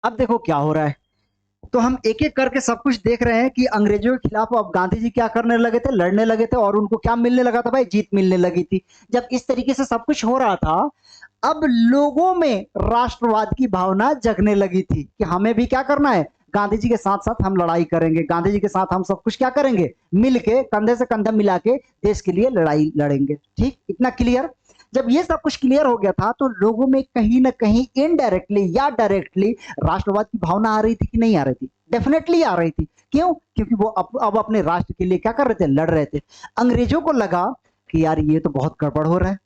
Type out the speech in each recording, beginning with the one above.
अब देखो क्या हो रहा है। तो हम एक एक करके सब कुछ देख रहे हैं कि अंग्रेजों के खिलाफ अब गांधी जी क्या करने लगे थे, लड़ने लगे थे, और उनको क्या मिलने लगा था भाई, जीत मिलने लगी थी। जब इस तरीके से सब कुछ हो रहा था, अब लोगों में राष्ट्रवाद की भावना जगने लगी थी कि हमें भी क्या करना है, गांधी जी के साथ साथ हम लड़ाई करेंगे, गांधी जी के साथ हम सब कुछ क्या करेंगे, मिलके कंधे से कंधा मिला के देश के लिए लड़ाई लड़ेंगे। ठीक, इतना क्लियर। जब ये सब कुछ क्लियर हो गया था तो लोगों में कहीं ना कहीं इनडायरेक्टली या डायरेक्टली राष्ट्रवाद की भावना आ रही थी कि नहीं आ रही थी? डेफिनेटली आ रही थी। क्यों? क्योंकि वो अब अपने राष्ट्र के लिए क्या कर रहे थे, लड़ रहे थे। अंग्रेजों को लगा कि यार ये तो बहुत गड़बड़ हो रहा है,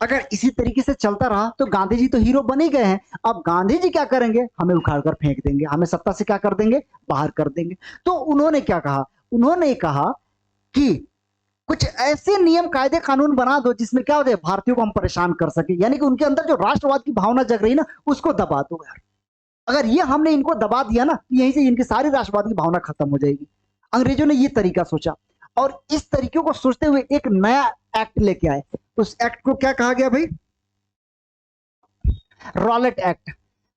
अगर इसी तरीके से चलता रहा तो गांधी जी तो हीरो बन ही गए हैं, अब गांधी जी क्या करेंगे, हमें उखाड़ कर फेंक देंगे, हमें सत्ता से क्या कर देंगे, बाहर कर देंगे। तो उन्होंने क्या कहा, उन्होंने कहा कि कुछ ऐसे नियम कायदे कानून बना दो जिसमें क्या होता है, भारतीयों को हम परेशान कर सके, यानी कि उनके अंदर जो राष्ट्रवाद की भावना जग रही ना, उसको दबा दो यार। अगर ये हमने इनको दबा दिया ना तो यहीं से इनकी सारी राष्ट्रवाद की भावना खत्म हो जाएगी। अंग्रेजों ने ये तरीका सोचा, और इस तरीके को सोचते हुए एक नया एक्ट लेके आए। उस एक्ट को क्या कहा गया भाई, रॉलेट एक्ट।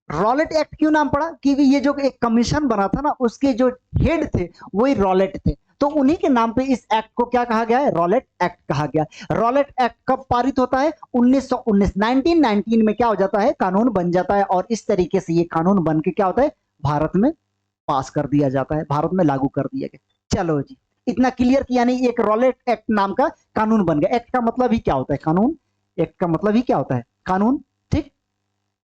रॉलेट एक्ट क्यों नाम पड़ा, क्योंकि ये जो एक कमीशन बना था ना, उसके जो हेड थे वही रॉलेट थे, तो उन्हीं के नाम पे इस एक्ट को क्या कहा गया है, रॉलेट एक्ट कहा गया। रॉलेट एक्ट कब पारित होता है, 1919 1919 में क्या हो जाता है, कानून बन जाता है, और इस तरीके से ये कानून बन के क्या होता है, भारत में पास कर दिया जाता है, भारत में लागू कर दिया गया। चलो जी, इतना क्लियर किया। यानी एक रॉलेट एक्ट नाम का कानून बन गया। एक्ट का मतलब ही क्या होता है, कानून। एक्ट का मतलब ही क्या होता है, कानून। ठीक।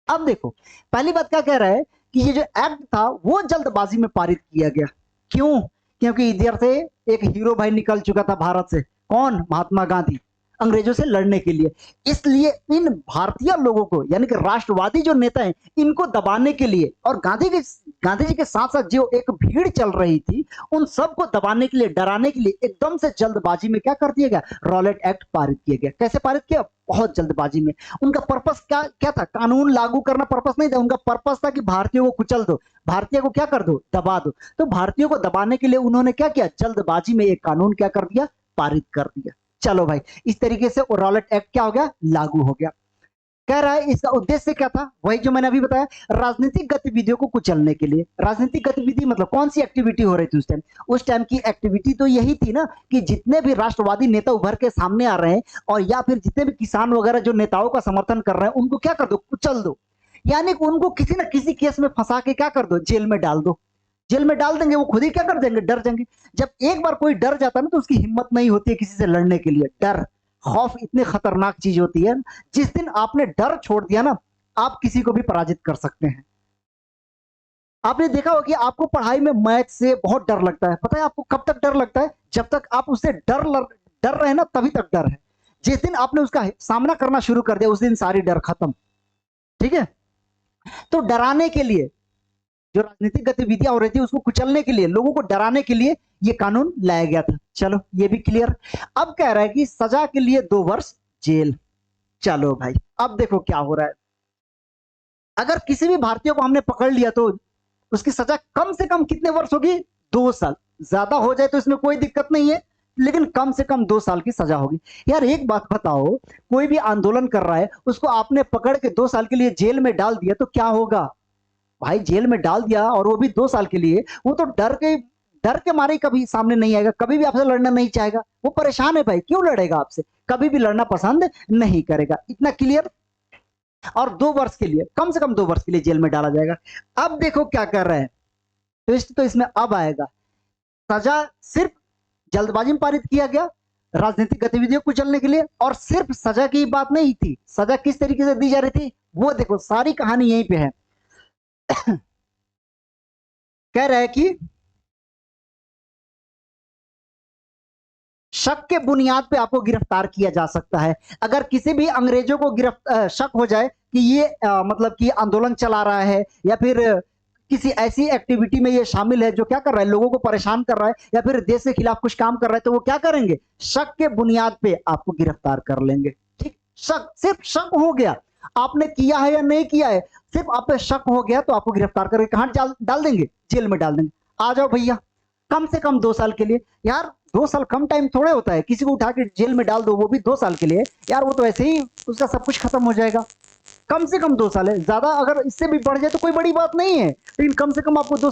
अब देखो, पहली बात क्या कह रहा है कि ये जो एक्ट था वो जल्दबाजी में पारित किया गया। क्यों? क्योंकि इधर से एक हीरो भाई निकल चुका था भारत से, कौन, महात्मा गांधी, अंग्रेजों से लड़ने के लिए। इसलिए इन भारतीय लोगों को, यानी कि राष्ट्रवादी जो नेता हैं, इनको दबाने के लिए, और गांधी जी के साथ साथ जो एक भीड़ चल रही थी, उन सबको दबाने के लिए, डराने के लिए एकदम से जल्दबाजी में क्या कर दिया गया, रॉलेट एक्ट पारित किया गया। कैसे पारित किया, बहुत जल्दबाजी में। उनका पर्पस क्या क्या था, कानून लागू करना पर्पस नहीं था, उनका पर्पस था कि भारतीयों को कुचल दो, भारतीय को क्या कर दो, दबा दो। तो भारतीयों को दबाने के लिए उन्होंने क्या किया, जल्दबाजी में एक कानून क्या कर दिया, पारित कर दिया। चलो भाई, इस तरीके से रॉलेट एक्ट क्या हो गया, लागू हो गया। कह रहा है इसका उद्देश्य क्या था, वही जो मैंने अभी बताया, राजनीतिक गतिविधियों को कुचलने के लिए। राजनीतिक गतिविधि मतलब कौन सी एक्टिविटी हो रही थी उस टाइम, उस टाइम की एक्टिविटी तो यही थी ना कि जितने भी राष्ट्रवादी नेता उभर के सामने आ रहे हैं, और या फिर जितने भी किसान वगैरह जो नेताओं का समर्थन कर रहे हैं, उनको क्या कर दो, कुचल दो। यानी कि उनको किसी ना किसी केस में फंसा के क्या कर दो, जेल में डाल दो। जेल में डाल देंगे, वो खुद ही क्या कर देंगे, डर जाएंगे। जब एक बार कोई डर जाता है ना तो उसकी हिम्मत नहीं होती है किसी से लड़ने के लिए। डर, खौफ इतनी खतरनाक चीज होती है, जिस दिन आपने डर छोड़ दिया ना, आप किसी को भी पराजित कर सकते हैं। आपने देखा होगा कि आपको पढ़ाई में मैथ से बहुत डर लगता है, पता है आपको कब तक डर लगता है, जब तक आप उससे डर रहे हैं ना, तभी तक डर है। जिस दिन आपने उसका सामना करना शुरू कर दिया, उस दिन सारी डर खत्म। ठीक है। तो डराने के लिए, जो राजनीतिक गतिविधियां हो रही थी उसको कुचलने के लिए, लोगों को डराने के लिए ये कानून लाया गया था। चलो ये भी क्लियर। अब कह रहा है कि सजा के लिए 2 वर्ष जेल। चलो भाई, अब देखो क्या हो रहा है। अगर किसी भी भारतीय को हमने पकड़ लिया तो उसकी सजा कम से कम कितने वर्ष होगी, 2 साल। ज्यादा हो जाए तो इसमें कोई दिक्कत नहीं है, लेकिन कम से कम 2 साल की सजा होगी। यार एक बात बताओ, कोई भी आंदोलन कर रहा है, उसको आपने पकड़ के 2 साल के लिए जेल में डाल दिया तो क्या होगा भाई, जेल में डाल दिया और वो भी 2 साल के लिए, वो तो डर के मारे कभी सामने नहीं आएगा, कभी भी आपसे लड़ना नहीं चाहेगा, वो परेशान है भाई, क्यों लड़ेगा आपसे, कभी भी लड़ना पसंद नहीं करेगा। इतना क्लियर। और 2 वर्ष के लिए, कम से कम 2 वर्ष के लिए जेल में डाला जाएगा। अब देखो क्या कर रहे हैं, ट्विस्ट तो इसमें अब आएगा। सजा सिर्फ जल्दबाजी में पारित किया गया राजनीतिक गतिविधियों को कुचलने के लिए, और सिर्फ सजा की बात नहीं थी, सजा किस तरीके से दी जा रही थी वो देखो, सारी कहानी यहीं पे है। कह रहा है कि शक के बुनियाद पे आपको गिरफ्तार किया जा सकता है। अगर किसी भी अंग्रेजों को शक हो जाए कि ये मतलब कि आंदोलन चला रहा है, या फिर किसी ऐसी एक्टिविटी में ये शामिल है जो क्या कर रहा है, लोगों को परेशान कर रहा है, या फिर देश के खिलाफ कुछ काम कर रहा है, तो वो क्या करेंगे, शक के बुनियाद पे आपको गिरफ्तार कर लेंगे। ठीक, शक, सिर्फ शक हो गया, आपने किया है या नहीं किया है, सिर्फ आप पे शक हो गया तो आपको गिरफ्तार करके कहां डाल देंगे, जेल में डाल देंगे। आ जाओ भैया, कम से कम 2 साल के लिए। यार 2 साल कम टाइम थोड़े होता है, किसी को उठा के जेल में डाल दो वो भी 2 साल के लिए, यार वो तो ऐसे ही उसका सब कुछ खत्म हो जाएगा। कम से कम 2 साल है, ज्यादा अगर इससे भी बढ़ जाए तो कोई बड़ी बात नहीं है, लेकिन कम से कम आपको 2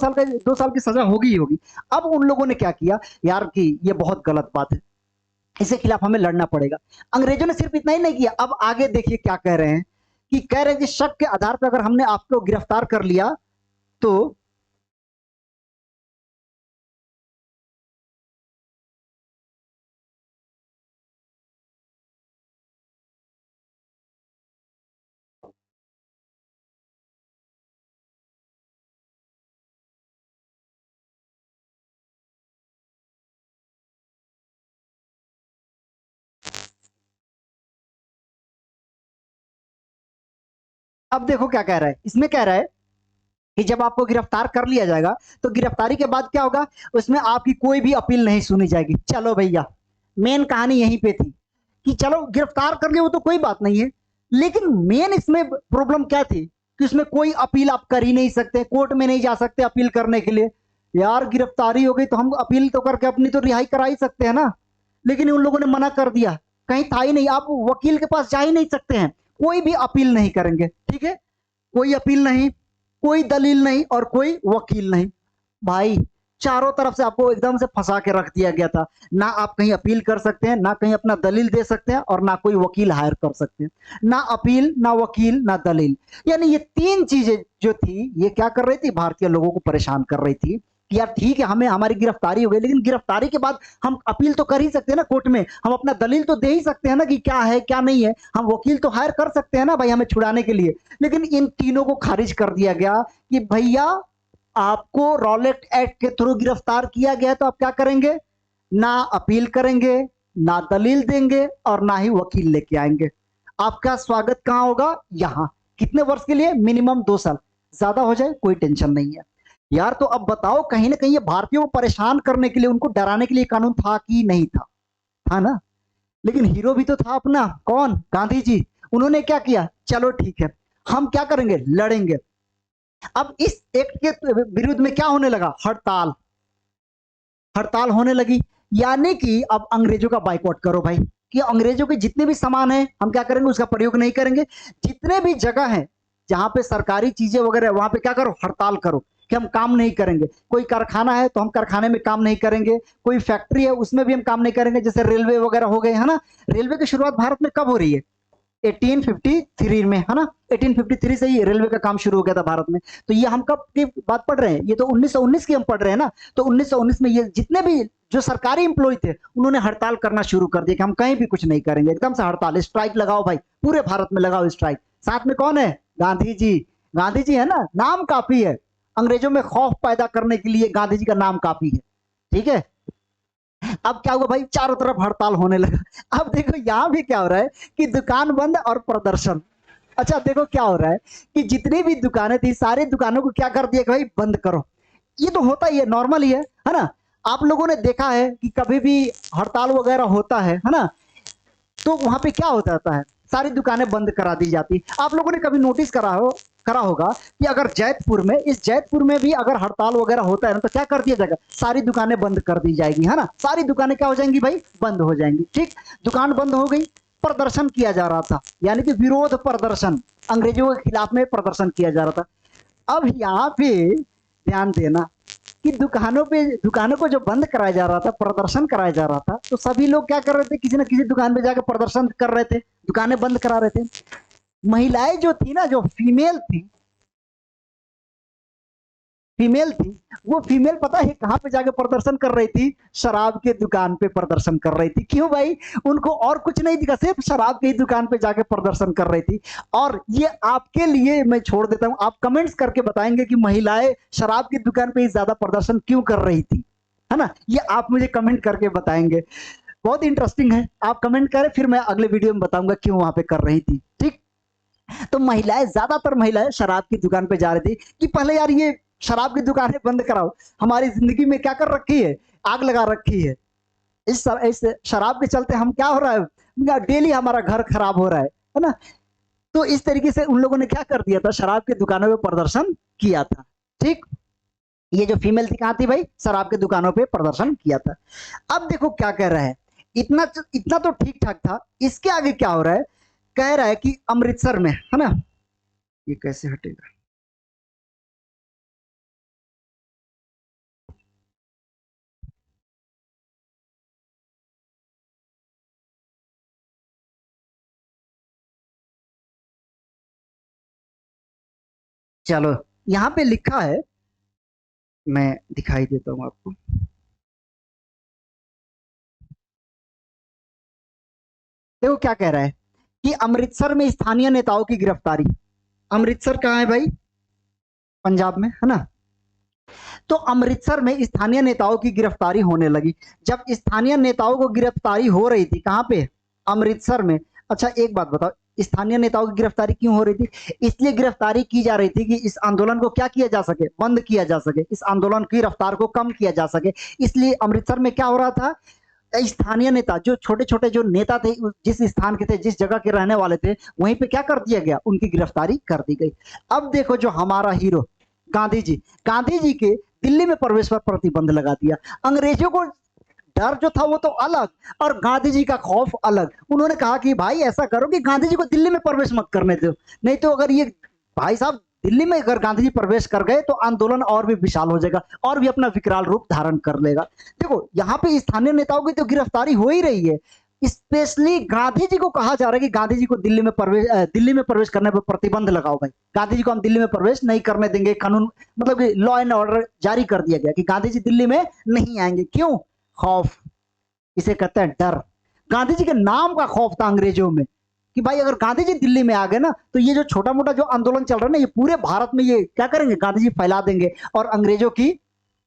साल की सजा होगी ही होगी। अब उन लोगों ने क्या किया यार कि ये बहुत गलत बात है, इसके खिलाफ हमें लड़ना पड़ेगा। अंग्रेजों ने सिर्फ इतना ही नहीं किया, अब आगे देखिए क्या कह रहे हैं, कि कह रहे हैं कि शक के आधार पर अगर हमने आपको गिरफ्तार कर लिया तो अब देखो क्या कह रहा है, इसमें कह रहा है कि जब आपको गिरफ्तार कर लिया जाएगा तो गिरफ्तारी के बाद क्या होगा, उसमें आपकी कोई भी अपील नहीं सुनी जाएगी। चलो भैया, मेन कहानी यहीं पे थी कि चलो गिरफ्तार कर लिया वो तो कोई बात नहीं है, लेकिन मेन इसमें प्रॉब्लम क्या थी कि उसमें कोई अपील आप कर ही नहीं सकते, कोर्ट में नहीं जा सकते अपील करने के लिए। यार गिरफ्तारी हो गई तो हम अपील तो करके अपनी तो रिहाई करा ही सकते हैं ना, लेकिन उन लोगों ने मना कर दिया, कहीं था ही नहीं, आप वकील के पास जा ही नहीं सकते हैं, कोई भी अपील नहीं करेंगे, ठीक है, कोई अपील नहीं, कोई दलील नहीं और कोई वकील नहीं। भाई चारों तरफ से आपको एकदम से फंसा के रख दिया गया था, ना आप कहीं अपील कर सकते हैं, ना कहीं अपना दलील दे सकते हैं, और ना कोई वकील हायर कर सकते हैं, ना अपील, ना वकील, ना दलील। यानी ये तीन चीजें जो थी ये क्या कर रही थी, भारतीय लोगों को परेशान कर रही थी कि यार ठीक है हमें हमारी गिरफ्तारी हो गई, लेकिन गिरफ्तारी के बाद हम अपील तो कर ही सकते हैं ना कोर्ट में, हम अपना दलील तो दे ही सकते हैं ना कि क्या है क्या नहीं है, हम वकील तो हायर कर सकते हैं ना भाई हमें छुड़ाने के लिए। लेकिन इन तीनों को खारिज कर दिया गया कि भैया आपको रॉलेट एक्ट के थ्रू गिरफ्तार किया गया है तो आप क्या करेंगे, ना अपील करेंगे, ना दलील देंगे और ना ही वकील लेके आएंगे। आपका स्वागत कहां होगा, यहां। कितने वर्ष के लिए, मिनिमम 2 साल, ज्यादा हो जाए कोई टेंशन नहीं है। यार तो अब बताओ, कहीं ना कहीं ये भारतीयों को परेशान करने के लिए, उनको डराने के लिए कानून था कि नहीं था, था ना। लेकिन हीरो भी तो था अपना, कौन, गांधी जी। उन्होंने क्या किया, चलो ठीक है हम क्या करेंगे, लड़ेंगे। अब इस एक्ट के विरुद्ध में क्या होने लगा, हड़ताल, हड़ताल होने लगी। यानी कि अब अंग्रेजों का बाइकआउट करो भाई, कि अंग्रेजों के जितने भी सामान है हम क्या करेंगे, उसका प्रयोग नहीं करेंगे। जितने भी जगह है जहां पे सरकारी चीजें वगैरह, वहां पे क्या करो, हड़ताल करो कि हम काम नहीं करेंगे। कोई कारखाना है तो हम कारखाने में काम नहीं करेंगे, कोई फैक्ट्री है उसमें भी हम काम नहीं करेंगे, जैसे रेलवे वगैरह हो गए, है ना। रेलवे की शुरुआत भारत में कब हो रही है, 1853 में, है ना। 1853 से ही रेलवे का काम शुरू हो गया था भारत में। तो ये हम कब की बात पढ़ रहे हैं, ये तो 1919 की हम पढ़ रहे हैं ना। तो 1919 में ये जितने भी जो सरकारी एम्प्लॉय थे उन्होंने हड़ताल करना शुरू कर दिया कि हम कहीं भी कुछ नहीं करेंगे, एकदम से हड़ताल, स्ट्राइक लगाओ भाई, पूरे भारत में लगाओ स्ट्राइक। साथ में कौन है, गांधी जी। गांधी जी है ना, नाम काफी है, अंग्रेजों में खौफ पैदा करने के लिए गांधी जी का नाम काफी है, ठीक है। अब क्या हुआ भाई, चारों तरफ हड़ताल होने लगा। अब देखो यहां भी क्या हो रहा है कि दुकान बंद और प्रदर्शन। अच्छा देखो क्या हो रहा है कि जितनी भी दुकानें थी सारी दुकानों को क्या कर दिया कि भाई बंद करो। ये तो होता ही है, नॉर्मल ही है ना। आप लोगों ने देखा है कि कभी भी हड़ताल वगैरह होता है ना, तो वहां पे क्या हो जाता है, सारी दुकानें बंद करा दी जाती। आप लोगों ने कभी नोटिस करा होगा कि अगर जैतपुर में, इस जैतपुर में भी अगर हड़ताल वगैरह होता है ना, तो क्या कर दिया जाएगा, सारी दुकानें बंद कर दी जाएगी, है ना। सारी दुकानें क्या हो जाएंगी भाई, बंद हो जाएंगी। ठीक, दुकान बंद हो गई, प्रदर्शन किया जा रहा था, यानी कि विरोध प्रदर्शन, अंग्रेजों के खिलाफ में प्रदर्शन किया जा रहा था। अब यहाँ पे ध्यान देना कि दुकानों को जो बंद कराया जा रहा था, प्रदर्शन कराया जा रहा था, तो सभी लोग क्या कर रहे थे, किसी ना किसी दुकान पे जाकर प्रदर्शन कर रहे थे, दुकानें बंद करा रहे थे। महिलाएं जो थी ना, जो फीमेल थी, वो फीमेल पता है कहां पे जाके प्रदर्शन कर रही थी, शराब के दुकान पे प्रदर्शन कर रही थी। क्यों भाई, उनको और कुछ नहीं दिखा, सिर्फ शराब की दुकान पे जाके प्रदर्शन कर रही थी। और ये आपके लिए मैं छोड़ देता हूं, आप कमेंट्स करके बताएंगे कि महिलाएं शराब की दुकान पे ज्यादा प्रदर्शन क्यों कर रही थी, है ना। ये आप मुझे कमेंट करके बताएंगे, बहुत इंटरेस्टिंग है। आप कमेंट करें, फिर मैं अगले वीडियो में बताऊंगा क्यों वहां पे कर रही थी। ठीक, तो महिलाएं, ज्यादातर महिलाएं शराब की दुकान पे जा रही थी कि पहले यार ये शराब की दुकानें बंद कराओ, हमारी जिंदगी में क्या कर रखी है, आग लगा रखी है। इस शराब के चलते हम क्या हो रहा है, डेली हमारा घर खराब हो रहा है ना। तो इस तरीके से उन लोगों ने क्या कर दिया था, शराब की दुकानों पे प्रदर्शन किया था। ठीक, ये जो फीमेल थी कहां थी भाई, शराब की दुकानों पे प्रदर्शन किया था। अब देखो क्या कह रहा है, इतना इतना तो ठीक ठाक था, इसके आगे क्या हो रहा है, कह रहा है कि अमृतसर में, है ना, ये कैसे हटेगा? चलो, यहाँ पे लिखा है, मैं दिखाई देता हूँ आपको। देखो क्या कह रहा है कि अमृतसर में स्थानीय नेताओं की गिरफ्तारी। अमृतसर कहाँ है भाई? पंजाब में है ना। तो अमृतसर में स्थानीय नेताओं की गिरफ्तारी होने लगी। जब स्थानीय नेताओं को गिरफ्तारी हो रही थी, कहां पे? अमृतसर में। अच्छा एक बात बताओ, स्थानीय नेताओं की गिरफ्तारी क्यों हो रही थी? इसलिए गिरफ्तारी की जा रही थी कि इस आंदोलन को क्या किया जा सके, बंद किया जा सके, इस आंदोलन की रफ्तार को कम किया जा सके। इसलिए अमृतसर में क्या हो रहा था, स्थानीय नेता, जो छोटे छोटे जो नेता थे, जिस स्थान के थे, जिस जगह के रहने वाले थे, वहीं पे क्या कर दिया गया, उनकी गिरफ्तारी कर दी गई। अब देखो जो हमारा हीरो गांधी जी, गांधी जी के दिल्ली में प्रवेश पर प्रतिबंध लगा दिया। अंग्रेजों को डर जो था वो तो अलग, और गांधी जी का खौफ अलग। उन्होंने कहा कि भाई ऐसा करो कि गांधी जी को दिल्ली में प्रवेश मत करने दो, नहीं तो अगर ये भाई साहब दिल्ली में अगर गांधी जी प्रवेश कर गए तो आंदोलन और भी विशाल हो जाएगा और भी अपना विकराल रूप धारण कर लेगा। देखो यहाँ पे स्थानीय नेताओं की तो गिरफ्तारी हो ही रही है, स्पेशली गांधी जी को कहा जा रहा है कि गांधी जी को दिल्ली में प्रवेश करने पर प्रतिबंध लगाओ भाई, गांधी जी को हम दिल्ली में प्रवेश नहीं करने देंगे। कानून मतलब कि लॉ एंड ऑर्डर जारी कर दिया गया कि गांधी जी दिल्ली में नहीं आएंगे। क्यों? खौफ, इसे कहते हैं डर। गांधी जी के नाम का खौफ था अंग्रेजों में कि भाई अगर गांधी जी दिल्ली में आ गए ना तो ये जो छोटा मोटा जो आंदोलन चल रहा है ना, ये पूरे भारत में ये क्या करेंगे, गांधी जी फैला देंगे और अंग्रेजों की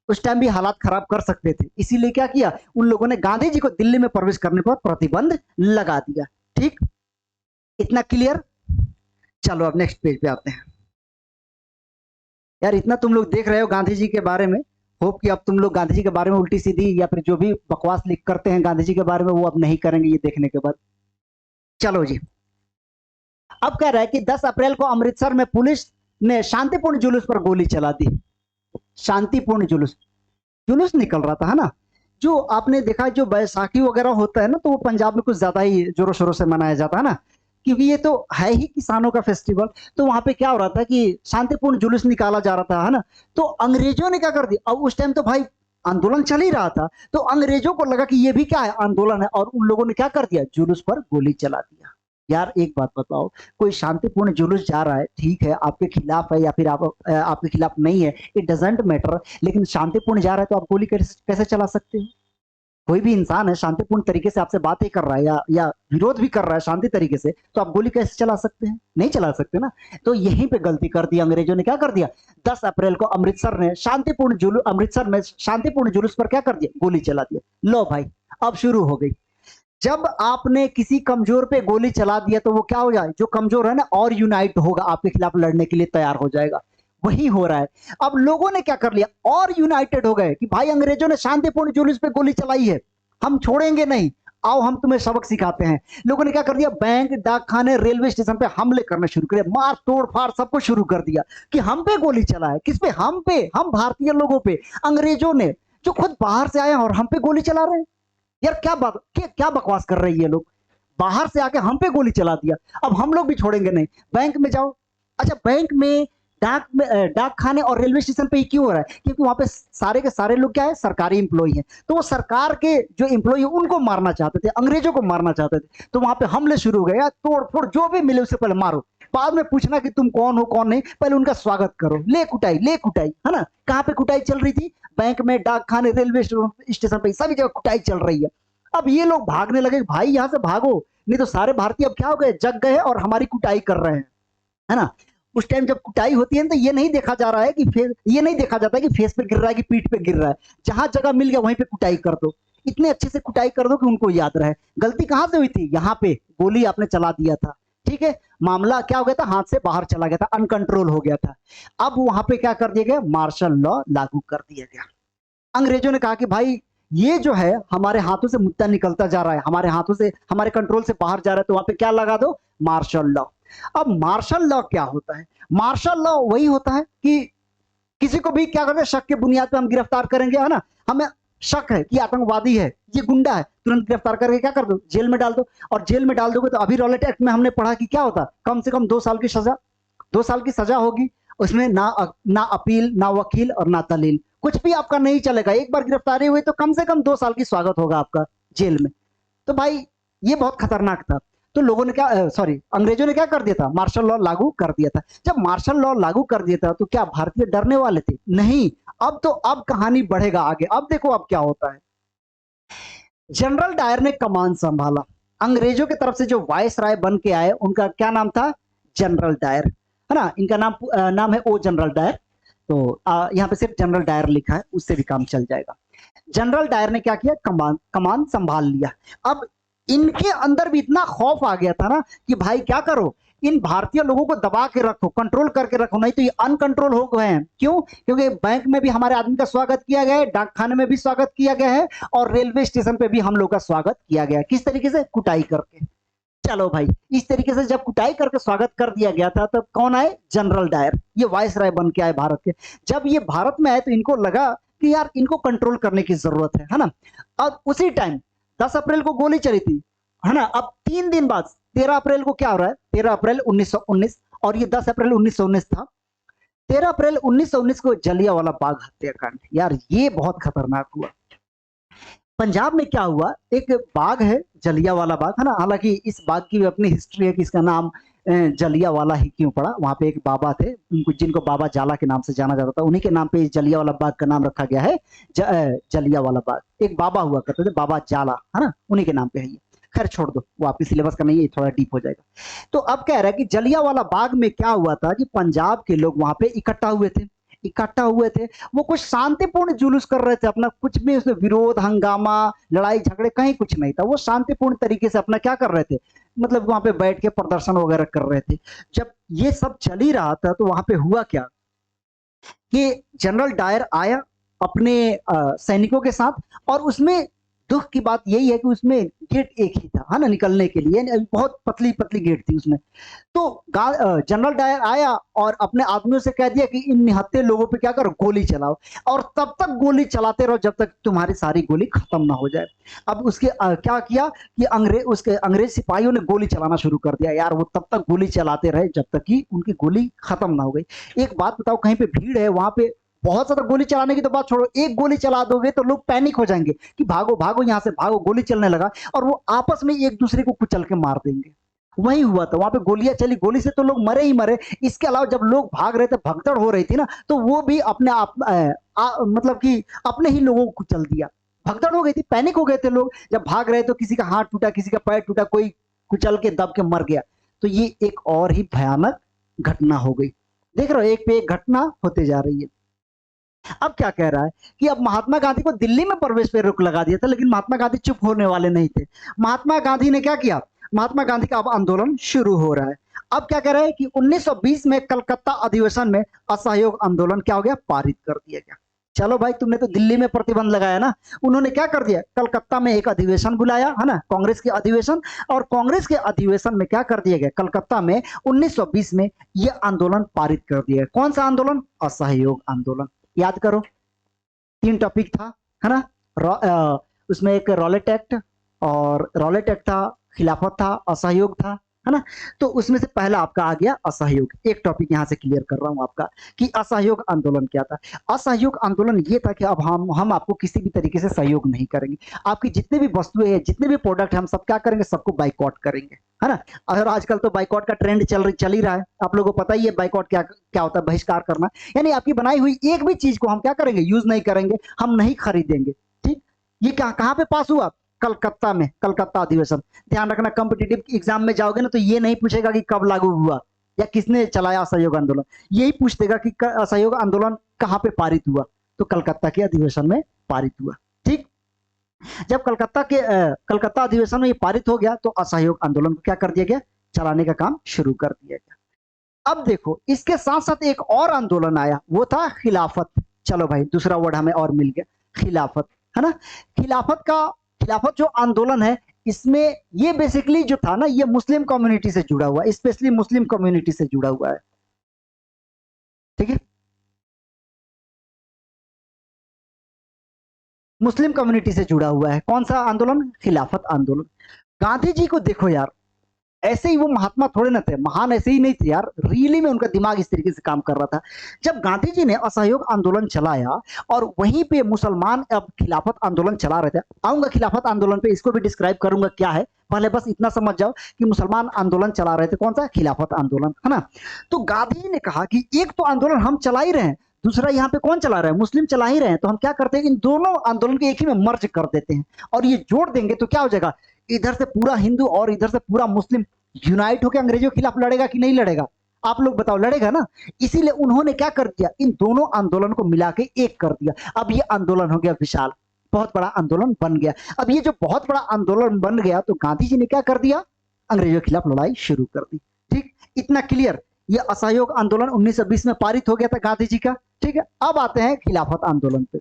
उस टाइम भी हालात खराब कर सकते थे। इसीलिए क्या किया उन लोगों ने, गांधी जी को दिल्ली में प्रवेश करने पर प्रतिबंध लगा दिया। ठीक, इतना क्लियर। चलो अब नेक्स्ट पेज पे आते हैं। यार इतना तुम लोग देख रहे हो गांधी जी के बारे में, होप कि अब तुम लोग गांधी जी के बारे में उल्टी सीधी या फिर जो भी बकवास लिख करते हैं गांधी जी के बारे में वो अब नहीं करेंगे ये देखने के बाद। चलो जी, अब कह रहा है कि 10 अप्रैल को अमृतसर में पुलिस ने शांतिपूर्ण जुलूस पर गोली चला दी। शांतिपूर्ण जुलूस, जुलूस निकल रहा था है ना। जो आपने देखा जो बैसाखी वगैरह होता है ना, तो वो पंजाब में कुछ ज्यादा ही जोरों शोरों से मनाया जाता है ना, क्योंकि ये तो है ही किसानों का फेस्टिवल। तो वहां पे क्या हो रहा था कि शांतिपूर्ण जुलूस निकाला जा रहा था है ना। तो अंग्रेजों ने क्या कर दिया, अब उस टाइम तो भाई आंदोलन चल ही रहा था, तो अंग्रेजों को लगा कि ये भी क्या है, आंदोलन है, और उन लोगों ने क्या कर दिया, जुलूस पर गोली चला दिया। यार एक बात बताओ, कोई शांतिपूर्ण जुलूस जा रहा है, ठीक है आपके खिलाफ है या फिर आपके खिलाफ नहीं है, इट डजेंट मैटर, लेकिन शांतिपूर्ण जा रहा है तो आप गोली कैसे चला सकते हो? कोई भी इंसान है शांतिपूर्ण तरीके से आपसे बातें कर रहा है या विरोध भी कर रहा है शांति तरीके से, तो आप गोली कैसे चला सकते हैं? नहीं चला सकते ना। तो यहीं पे गलती कर दी अंग्रेजों ने, क्या कर दिया, 10 अप्रैल को अमृतसर में शांतिपूर्ण जुलूस पर क्या कर दिया, गोली चला दिया। लो भाई अब शुरू हो गई। जब आपने किसी कमजोर पे गोली चला दिया तो वो क्या हो जाए, जो कमजोर है ना और यूनाइट होगा, आपके खिलाफ लड़ने के लिए तैयार हो जाएगा। वही हो रहा है। अब लोगों ने क्या कर लिया, और यूनाइटेड हो गए कि भाई अंग्रेजों ने शांतिपूर्ण जुलूस पे गोली चलाई है, हम छोड़ेंगे नहीं, आओ हम तुम्हें सबक सिखाते हैं। लोगों ने क्या कर दिया, बैंक, डाकखाने, रेलवे स्टेशन पे हमले करने शुरू करे, मार तोड़ फाड़ सबको शुरू कर दिया कि हम पे गोली चला है। किस पे? हम पे, हम भारतीय लोगों पे। अंग्रेजों ने जो खुद बाहर से आए हैं और हम पे गोली चला रहे हैं। यार क्या बकवास कर रहे हैं ये लोग, बाहर से आके हम पे गोली चला दिया, अब हम लोग भी छोड़ेंगे नहीं। बैंक में जाओ, अच्छा बैंक में, डाक खाने और रेलवे स्टेशन पे ही क्यों हो रहा है, क्योंकि वहां पे सारे के सारे लोग क्या है, सरकारी इंप्लॉई हैं। तो वो सरकार के जो इंप्लॉई है उनको मारना चाहते थे, अंग्रेजों को मारना चाहते थे, तो वहां पे हमले शुरू हो गए। यार तोड़ फोड़ जो भी मिले उससे पहले मारो, बाद में पूछना कि तुम कौन हो कौन नहीं, पहले उनका स्वागत करो। ले कुटाई है ना। कहाँ पे कुटाई चल रही थी? बैंक में, डाक खाने, रेलवे स्टेशन पे, सभी जगह कुटाई चल रही है। अब ये लोग भागने लगे, भाई यहाँ से भागो, नहीं तो सारे भारतीय अब क्या हो गए, जग गए और हमारी कुटाई कर रहे हैं, है ना। उस टाइम जब कुटाई होती है तो ये नहीं देखा जा रहा है कि फेस, ये नहीं देखा जाता है कि फेस पे गिर रहा है कि पीठ पे गिर रहा है, जहां जगह मिल गया वहीं पे कुटाई कर दो, इतने अच्छे से कुटाई कर दो कि उनको याद रहे। गलती कहां से हुई थी, यहाँ पे गोली आपने चला दिया था, ठीक है, मामला क्या हो गया था, हाथ से बाहर चला गया था, अनकंट्रोल हो गया था। अब वहां पे क्या कर दिया गया, मार्शल लॉ लागू कर दिया गया। अंग्रेजों ने कहा कि भाई ये जो है हमारे हाथों से मुद्दा निकलता जा रहा है, हमारे हाथों से, हमारे कंट्रोल से बाहर जा रहा है, तो वहां पे क्या लगा दो, मार्शल लॉ। अब मार्शल लॉ क्या होता है? मार्शल लॉ वही होता है कि किसी को भी क्या करते हैं, शक के बुनियाद पे हम गिरफ्तार करेंगे, है ना। हमें शक है कि आतंकवादी है, ये गुंडा है, तुरंत गिरफ्तार करके क्या कर दो, जेल में डाल दो। और जेल में डाल दोगे तो अभी रॉलेट एक्ट में हमने पढ़ा कि क्या होता, कम से कम 2 साल की सजा, 2 साल की सजा होगी, उसमें ना अपील, ना वकील और ना दलील, कुछ भी आपका नहीं चलेगा। एक बार गिरफ्तारी हुई तो कम से कम 2 साल की स्वागत होगा आपका जेल में। तो भाई ये बहुत खतरनाक था। तो लोगों ने क्या, सॉरी, अंग्रेजों ने क्या कर दिया था, मार्शल लॉ लागू कर दिया था। जब मार्शल लॉ लागू कर दिया था तो क्या भारतीय डरने वाले थे? नहीं। अब कहानी बढ़ेगा आगे। अब देखो अब क्या होता है। जनरल डायर ने कमान संभाला। अंग्रेजों की तरफ से जो वाइस राय बन के आए उनका क्या नाम था? जनरल डायर, है ना। इनका नाम है ओ जनरल डायर। तो यहाँ पे सिर्फ जनरल डायर लिखा है, उससे भी काम चल जाएगा। जनरल डायर ने क्या किया? कमान संभाल लिया। अब इनके अंदर भी इतना खौफ आ गया था ना कि भाई क्या करो, इन भारतीय लोगों को दबा के रखो, कंट्रोल करके रखो, नहीं तो ये अनकंट्रोल हो गए हैं। क्यों? क्योंकि बैंक में भी हमारे आदमी का स्वागत किया गया है, डाक खाने में भी स्वागत किया गया है, और रेलवे स्टेशन पे भी हम लोग का स्वागत किया गया है। किस तरीके से? कुटाई करके। चलो भाई, इस तरीके से जब कुटाई करके स्वागत कर दिया गया था, तब कौन आए? General Dyer. ये वाइस राय बन के आए भारत के। जब ये भारत में आए तो इनको लगा कि यार इनको कंट्रोल करने की जरूरत है ना। और उसी टाइम 10 अप्रैल को गोली चली थी, है ना। अब 3 दिन बाद 13 अप्रैल को क्या हो रहा है? 13 अप्रैल 1919, और ये 10 अप्रैल 1919 था। 13 अप्रैल 1919 को जलियांवाला बाग हत्याकांड। यार ये बहुत खतरनाक हुआ। पंजाब में क्या हुआ, एक बाग है जलियांवाला बाग, है ना। हालांकि इस बाग की भी अपनी हिस्ट्री है कि इसका नाम जलियांवाला ही क्यों पड़ा। वहां पे एक बाबा थे, उनको जिनको बाबा जाला के नाम से जाना जाता था, उन्हीं के नाम पे इस जलियांवाला बाग का नाम रखा गया है जलियांवाला बाग। एक बाबा हुआ करते थे, बाबा जाला, है ना, उन्हीं के नाम पे है ये। खैर छोड़ दो, वो आपके सिलेबस का नहीं है, थोड़ा डीप हो जाएगा। तो अब कह रहा है कि जलियांवाला बाग में क्या हुआ था कि पंजाब के लोग वहां पे इकट्ठा हुए थे। वो कुछ शांतिपूर्ण जुलूस कर रहे थे अपना, कुछ भी उसमें विरोध, हंगामा, लड़ाई झगड़े कहीं कुछ नहीं था। वो शांतिपूर्ण तरीके से अपना क्या कर रहे थे, मतलब वहां पे बैठ के प्रदर्शन वगैरह कर रहे थे। जब ये सब चल ही रहा था तो वहां पे हुआ क्या कि जनरल डायर आया अपने सैनिकों के साथ, और उसमें दुख की बात यही है कि उसमें गेट एक ही था, है ना, निकलने के लिए, यानी बहुत पतली पतली गेट थी उसमें। तो जनरल डायर आया और अपने आदमियों से कह दिया कि इन निहत्थे लोगों पे क्या करो, गोली चलाओ, और तब तक गोली चलाते रहो जब तक तुम्हारी सारी गोली खत्म ना हो जाए। अब उसके क्या किया कि अंग्रेज सिपाहियों ने गोली चलाना शुरू कर दिया। यार वो तब तक गोली चलाते रहे जब तक कि उनकी गोली खत्म ना हो गई। एक बात बताओ, कहीं पे भीड़ है वहां पे बहुत ज्यादा गोली चलाने की तो बात छोड़ो, एक गोली चला दोगे तो लोग पैनिक हो जाएंगे कि भागो भागो यहां से भागो, गोली चलने लगा, और वो आपस में एक दूसरे को कुचल के मार देंगे। वही हुआ था, वहां पे गोलियां चली, गोली से तो लोग मरे ही मरे। इसके अलावा जब लोग भाग रहे थे, भगदड़ हो रही थी ना, तो वो भी अपने आप मतलब कि अपने ही लोगों को कुचल दिया। भगदड़ हो गई थी, पैनिक हो गए थे लोग, जब भाग रहे तो किसी का हाथ टूटा, किसी का पैर टूटा, कोई कुचल के दब के मर गया। तो ये एक और ही भयानक घटना हो गई। देख रहे हो, एक पे एक घटना होते जा रही है। अब क्या कह रहा है कि अब महात्मा गांधी को दिल्ली में प्रवेश पे रोक लगा दिया था, लेकिन महात्मा गांधी चुप होने वाले नहीं थे। महात्मा गांधी ने क्या किया, महात्मा गांधी का अब आंदोलन शुरू हो रहा है। अब क्या कह रहा है कि 1920 में कलकत्ता अधिवेशन में असहयोग आंदोलन क्या हो गया, पारित कर दिया गया। चलो भाई, तुमने तो दिल्ली में प्रतिबंध लगाया ना, उन्होंने क्या कर दिया, कलकत्ता में एक अधिवेशन बुलाया, है ना, कांग्रेस के अधिवेशन, और कांग्रेस के अधिवेशन में क्या कर दिया गया, कलकत्ता में 1920 में यह आंदोलन पारित कर दिया गया। कौन सा आंदोलन? असहयोग आंदोलन। याद करो, 3 टॉपिक था, है ना। उसमें एक रॉलेट एक्ट, और रॉलेट एक्ट था, खिलाफत था, असहयोग था, है ना। तो उसमें से पहला आपका आ गया असहयोग। एक टॉपिक यहां से क्लियर कर रहा हूं आपका कि असहयोग आंदोलन क्या था। असहयोग आंदोलन ये था कि अब हम आपको किसी भी तरीके से सहयोग नहीं करेंगे। आपकी जितने भी वस्तुएं हैं, जितने भी प्रोडक्ट हम सब क्या करेंगे, सबको बाइकआउट करेंगे, है ना। और आजकल तो बाइकआउट का ट्रेंड चल ही रहा है, आप लोगों को पता ही है बाइकआउट क्या क्या होता है, बहिष्कार करना। यानी आपकी बनाई हुई एक भी चीज को हम क्या करेंगे, यूज नहीं करेंगे, हम नहीं खरीदेंगे। ठीक, ये कहां पे पास हुआ, कलकत्ता में, कलकत्ता अधिवेशन। ध्यान रखना, कॉम्पिटिटिव एग्जाम में जाओगे ना तो ये नहीं पूछेगा कि कब लागू हुआ या किसने चलाया असहयोग आंदोलन, यही पूछ देगा कि असहयोग आंदोलन कहां पे पारित हुआ। तो कलकत्ता के अधिवेशन में पारित हुआ। ठीक, जब कलकत्ता अधिवेशन में ये पारित हो गया तो असहयोग आंदोलन को क्या कर दिया गया, चलाने का काम शुरू कर दिया गया। अब देखो, इसके साथ साथ एक और आंदोलन आया, वो था खिलाफत। चलो भाई, दूसरा वर्ड हमें और मिल गया, खिलाफत, है ना। खिलाफत जो आंदोलन है, इसमें ये बेसिकली जो था ना, ये मुस्लिम कम्युनिटी से जुड़ा हुआ है, स्पेशली मुस्लिम कम्युनिटी से जुड़ा हुआ है। ठीक है, मुस्लिम कम्युनिटी से जुड़ा हुआ है। कौन सा आंदोलन? खिलाफत आंदोलन। गांधी जी को देखो यार, ऐसे ही वो महात्मा थोड़े ना थे, महान ऐसे ही नहीं थे यार, रियली में उनका दिमाग इस तरीके से काम कर रहा था। जब गांधी जी ने असहयोग आंदोलन चलाया और वहीं पे मुसलमान अब खिलाफत आंदोलन चला रहे थे, आऊंगा खिलाफत आंदोलन पे, इसको भी डिस्क्राइब करूंगा क्या है, पहले बस इतना समझ जाओ कि मुसलमान आंदोलन चला रहे थे, कौन सा, खिलाफत आंदोलन, है ना। तो गांधी जी ने कहा कि एक तो आंदोलन हम चला ही रहे हैं, दूसरा यहाँ पे कौन चला रहा है, मुस्लिम चला ही रहे हैं, तो हम क्या करते हैं, इन दोनों आंदोलन को एक ही में मर्ज कर देते हैं और ये जोड़ देंगे तो क्या हो जाएगा, इधर से पूरा हिंदू और इधर से पूरा मुस्लिम यूनाइट होकर अंग्रेजों के खिलाफ लड़ेगा कि नहीं लड़ेगा, आप लोग बताओ, लड़ेगा ना। इसीलिए उन्होंने क्या कर दिया, इन दोनों आंदोलन को मिला के एक कर दिया। अब ये आंदोलन हो गया विशाल, बहुत बड़ा आंदोलन बन गया। अब ये जो बहुत बड़ा आंदोलन बन गया तो गांधी जी ने क्या कर दिया, अंग्रेजों के खिलाफ लड़ाई शुरू कर दी। ठीक, इतना क्लियर। ये असहयोग आंदोलन 1920 में पारित हो गया था गांधी जी का। ठीक है, अब आते हैं खिलाफत आंदोलन पे।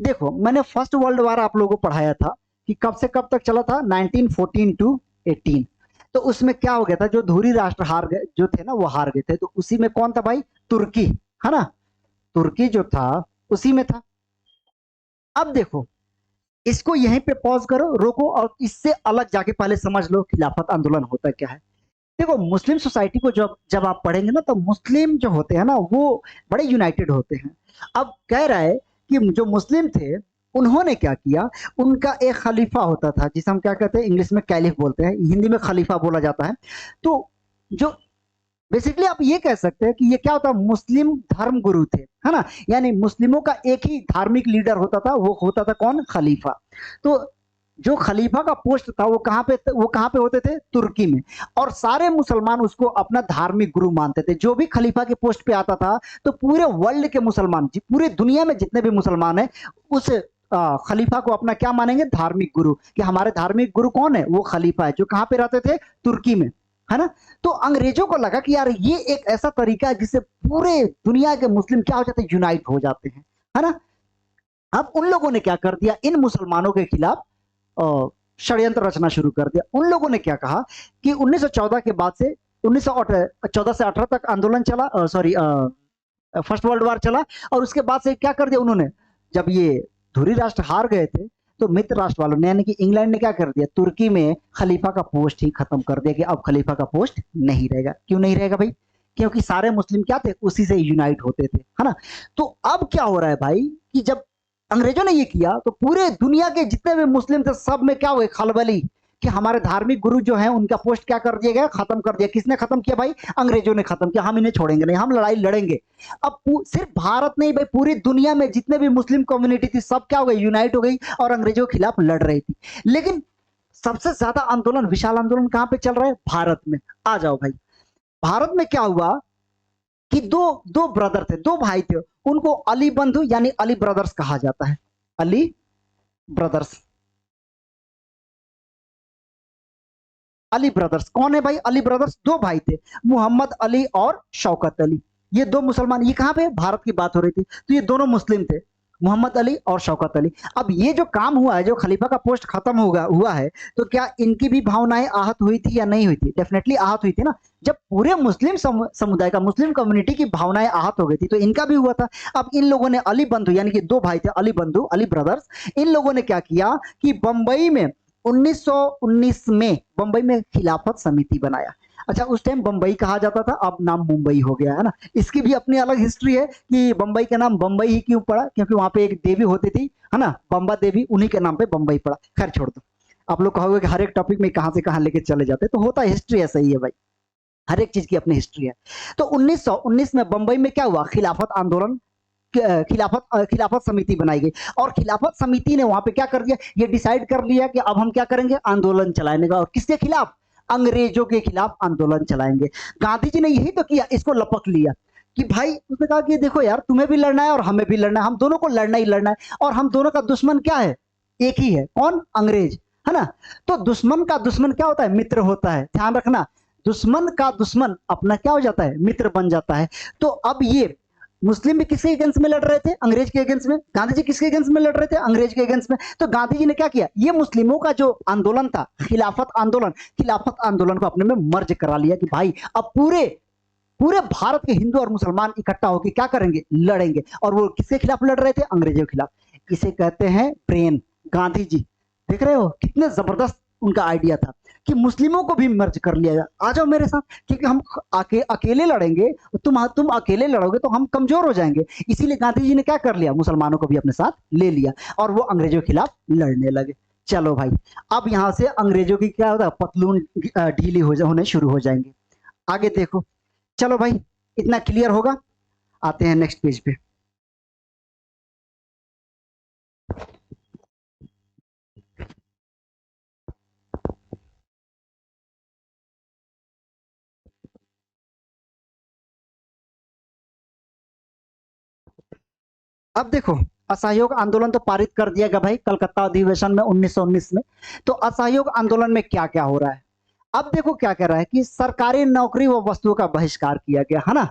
देखो, मैंने फर्स्ट वर्ल्ड वॉर आप लोगों को पढ़ाया था कि कब से कब तक चला था, 1914 टू 18। तो उसमें क्या हो गया था, जो धुरी राष्ट्र हार गए जो थे ना, वो हार गए थे। तो उसी में कौन था भाई, तुर्की, है ना, तुर्की जो था उसी में था। अब देखो, इसको यहीं पे पॉज करो, रोको, और इससे अलग जाके पहले समझ लो खिलाफत आंदोलन होता क्या है। देखो, मुस्लिम सोसाइटी को जब जब आप पढ़ेंगे ना, तो मुस्लिम जो होते हैं ना वो बड़े यूनाइटेड होते हैं। अब कह रहा है कि जो मुस्लिम थे उन्होंने क्या किया, उनका एक खलीफा होता था जिसे हम क्या कहते हैं, इंग्लिश में कैलिफ बोलते हैं, हिंदी में खलीफा बोला जाता है। तो जो बेसिकली आप ये कह सकते हैं कि ये क्या होता है, मुस्लिम धर्म गुरु थे, है ना, यानी मुस्लिमों का एक ही धार्मिक लीडर होता था, वो होता था कौन, खलीफा। तो जो खलीफा का पोस्ट था वो कहाँ पे होते थे, तुर्की में। और सारे मुसलमान उसको अपना धार्मिक गुरु मानते थे। जो भी खलीफा के पोस्ट पे आता था तो पूरे वर्ल्ड के मुसलमान, पूरे दुनिया में जितने भी मुसलमान हैं उस खलीफा को अपना क्या मानेंगे, धार्मिक गुरु, कि हमारे धार्मिक गुरु कौन है, वो खलीफा है, जो कहाँ पे रहते थे, तुर्की में, है ना। तो अंग्रेजों को लगा कि यार ये एक ऐसा तरीका है जिससे पूरे दुनिया के मुस्लिम क्या हो जाते हैं, यूनाइट हो जाते हैं, है ना। अब उन लोगों ने क्या कर दिया, इन मुसलमानों के खिलाफ षड्यंत्र रचना शुरू कर दिया। उन लोगों ने क्या कहा कि 1914 के बाद से 1914 से 18 तक आंदोलन चला, सॉरी फर्स्ट वर्ल्ड वॉर चला, और उसके बाद से क्या कर दिया उन्होंने, जब ये धुरी राष्ट्र हार गए थे तो मित्र राष्ट्र वालों ने यानी कि इंग्लैंड ने क्या कर दिया, तुर्की में खलीफा का पोस्ट ही खत्म कर दिया कि अब खलीफा का पोस्ट नहीं रहेगा। क्यों नहीं रहेगा भाई, क्योंकि सारे मुस्लिम क्या थे, उसी से यूनाइट होते थे, है ना। तो अब क्या हो रहा है भाई कि जब अंग्रेजों ने ये किया तो पूरे दुनिया के जितने भी मुस्लिम थे सब में क्या हुए, खलबली, कि हमारे धार्मिक गुरु जो हैं उनका पोस्ट क्या कर दिया गया, खत्म कर दिया। किसने खत्म किया भाई, अंग्रेजों ने खत्म किया। हम इन्हें छोड़ेंगे नहीं, हम लड़ाई लड़ेंगे। अब सिर्फ भारत नहीं भाई, पूरी दुनिया में जितने भी मुस्लिम कम्युनिटी थी सब क्या हो गई, यूनाइट हो गई और अंग्रेजों के खिलाफ लड़ रही थी। लेकिन सबसे ज्यादा आंदोलन, विशाल आंदोलन कहां पे चल रहा है, भारत में। आ जाओ भाई, भारत में क्या हुआ कि दो दो ब्रदर थे, दो भाई थे, उनको अली बंधु यानी अली ब्रदर्स कहा जाता है, अली ब्रदर्स। अली ब्रदर्स कौन है भाई, अली ब्रदर्स दो भाई थे, मोहम्मद अली और शौकत अली। ये दो मुसलमान, ये कहां पे, भारत की बात हो रही थी, तो ये दोनों मुस्लिम थे, मोहम्मद अली और शौकत अली। अब ये जो काम हुआ है, जो खलीफा का पोस्ट खत्म हुआ है, तो क्या इनकी भी भावनाएं आहत हुई थी या नहीं हुई थी, डेफिनेटली आहत हुई थी ना। जब पूरे मुस्लिम समुदाय का, मुस्लिम कम्युनिटी की भावनाएं आहत हो गई थी तो इनका भी हुआ था। अब इन लोगों ने अली बंधु यानी कि दो भाई थे, अली बंधु, अली ब्रदर्स, इन लोगों ने क्या किया कि बंबई में 1919 में बंबई में खिलाफत समिति बनाया। अच्छा, उस टाइम बंबई कहा जाता था, अब नाम मुंबई हो गया है ना। इसकी भी अपनी अलग हिस्ट्री है कि बंबई का नाम बंबई ही क्यों पड़ा, क्योंकि वहां पे एक देवी होती थी, है ना, बंबा देवी, उन्हीं के नाम पे बंबई पड़ा। खैर छोड़ दो, आप लोग कहोगे कि हर एक टॉपिक में कहां से कहां लेके चले जाते, तो होता है, हिस्ट्री ऐसा ही है भाई, हर एक चीज की अपनी हिस्ट्री है। तो 1919 में बंबई में क्या हुआ, खिलाफत आंदोलन, खिलाफत समिति बनाई गई। और खिलाफत समिति ने वहां पे क्या कर दिया, ये डिसाइड कर लिया कि अब हम क्या करेंगे, आंदोलन चलाएंगे, और किसके खिलाफ, अंग्रेजों के खिलाफ आंदोलन चलाएंगे। गांधी जी ने यही तो किया, इसको लपक लिया कि भाई, उसने कहा कि देखो यार, तुम्हें भी लड़ना है और हमें भी लड़ना है, हम दोनों को लड़ना ही लड़ना है, और हम दोनों का दुश्मन क्या है, एक ही है, कौन, अंग्रेज, है ना। तो दुश्मन का दुश्मन क्या होता है, मित्र होता है, ध्यान रखना, दुश्मन का दुश्मन अपना क्या हो जाता है, मित्र बन जाता है। तो अब ये मुस्लिम भी किसके अगेंस्ट में लड़ रहे थे, अंग्रेज के अगेंस्ट में। गांधी जी किसके अगेंस्ट में लड़ रहे थे, अंग्रेज के अगेंस्ट में। तो गांधी जी ने क्या किया, ये मुस्लिमों का जो आंदोलन था, खिलाफत आंदोलन को अपने में मर्ज करा लिया कि भाई अब पूरे पूरे भारत के हिंदू और मुसलमान इकट्ठा होकर क्या करेंगे, लड़ेंगे। और वो किसके खिलाफ लड़ रहे थे, अंग्रेजों के खिलाफ। इसे कहते हैं ब्रेन, गांधी जी। देख रहे हो कितने जबरदस्त उनका आइडिया था कि मुस्लिमों को भी मर्ज कर लिया जाए, आ जाओ मेरे साथ, क्योंकि हम अकेले लड़ेंगे, तुम अकेले लड़ोगे तो हम कमजोर हो जाएंगे। इसीलिए गांधी जी ने क्या कर लिया, मुसलमानों को भी अपने साथ ले लिया और वो अंग्रेजों के खिलाफ लड़ने लगे। चलो भाई, अब यहां से अंग्रेजों की क्या होता है, पतलून ढीली होने शुरू हो जाएंगे। आगे देखो, चलो भाई, इतना क्लियर होगा। आते हैं नेक्स्ट पेज पे। अब देखो, असहयोग आंदोलन तो पारित कर दिया गया भाई कलकत्ता अधिवेशन में 1919 में। तो असहयोग आंदोलन में क्या क्या हो रहा है, अब देखो क्या कह रहा है कि सरकारी नौकरी व वस्तुओं का बहिष्कार किया गया है ना।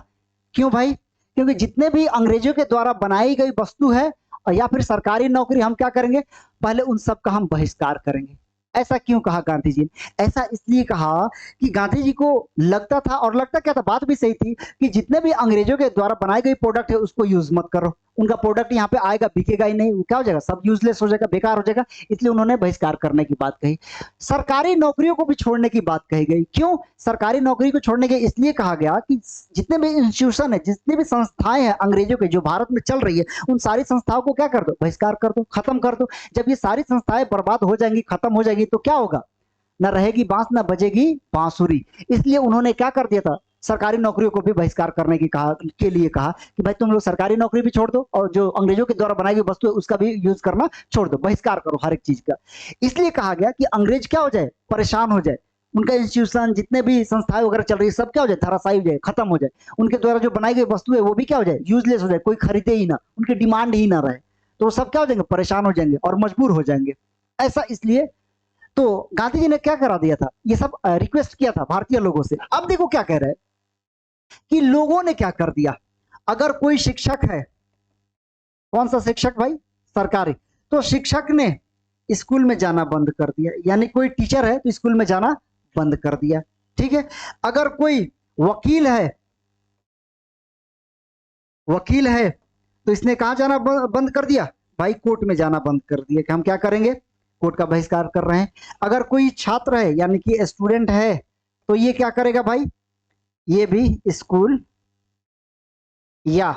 क्यों भाई, क्योंकि जितने भी अंग्रेजों के द्वारा बनाई गई वस्तु है या फिर सरकारी नौकरी, हम क्या करेंगे, पहले उन सब का हम बहिष्कार करेंगे। ऐसा क्यों कहा गांधी जी ने, ऐसा इसलिए कहा कि गांधी जी को लगता था, और लगता क्या था, बात भी सही थी, कि जितने भी अंग्रेजों के द्वारा बनाई गई प्रोडक्ट है उसको यूज मत करो। उनका प्रोडक्ट यहाँ पे आएगा, बिकेगा ही नहीं, वो क्या हो जाएगा, सब यूजलेस हो जाएगा, बेकार हो जाएगा। इसलिए उन्होंने बहिष्कार करने की बात कही। सरकारी नौकरियों को भी छोड़ने की बात कही गई। क्यों सरकारी नौकरी को छोड़ने के, इसलिए कहा गया कि जितने भी इंस्टीट्यूशन है, जितनी भी संस्थाएं हैं अंग्रेजों के जो भारत में चल रही है, उन सारी संस्थाओं को क्या कर दो, बहिष्कार कर दो, खत्म कर दो। जब ये सारी संस्थाएं बर्बाद हो जाएंगी, खत्म हो जाएगी, तो क्या होगा, न रहेगी बांस न बजेगी बांसुरी। इसलिए उन्होंने क्या कर दिया था, सरकारी नौकरियों को भी बहिष्कार करने की कहा, के लिए कहा कि भाई तुम लोग सरकारी नौकरी भी छोड़ दो और जो अंग्रेजों के द्वारा बनाई गई वस्तु है उसका भी यूज करना छोड़ दो, बहिष्कार करो हर एक चीज का। इसलिए कहा गया कि अंग्रेज क्या हो जाए, परेशान हो जाए, उनका इंस्टीट्यूशन, जितने भी संस्थाएं वगैरह चल रही है, सब क्या हो जाए, धराशायी हो जाए, खत्म हो जाए। उनके द्वारा जो बनाई गई वस्तु है वो भी क्या हो जाए, यूजलेस हो जाए, कोई खरीदे ही ना, उनकी डिमांड ही ना रहे। तो वो सब क्या हो जाएंगे, परेशान हो जाएंगे और मजबूर हो जाएंगे। ऐसा इसलिए तो गांधी जी ने क्या करा दिया था, ये सब रिक्वेस्ट किया था भारतीय लोगों से। अब देखो क्या कह रहे हैं कि लोगों ने क्या कर दिया, अगर कोई शिक्षक है, कौन सा शिक्षक भाई, सरकारी, तो शिक्षक ने स्कूल में जाना बंद कर दिया, यानी कोई टीचर है तो स्कूल में जाना बंद कर दिया। ठीक है, अगर कोई वकील है, वकील है तो इसने कहा जाना बंद कर दिया, भाई कोर्ट में जाना बंद कर दिया, कि हम क्या करेंगे, कोर्ट का बहिष्कार कर रहे हैं। अगर कोई छात्र है यानी कि स्टूडेंट है तो ये क्या करेगा भाई, ये भी स्कूल या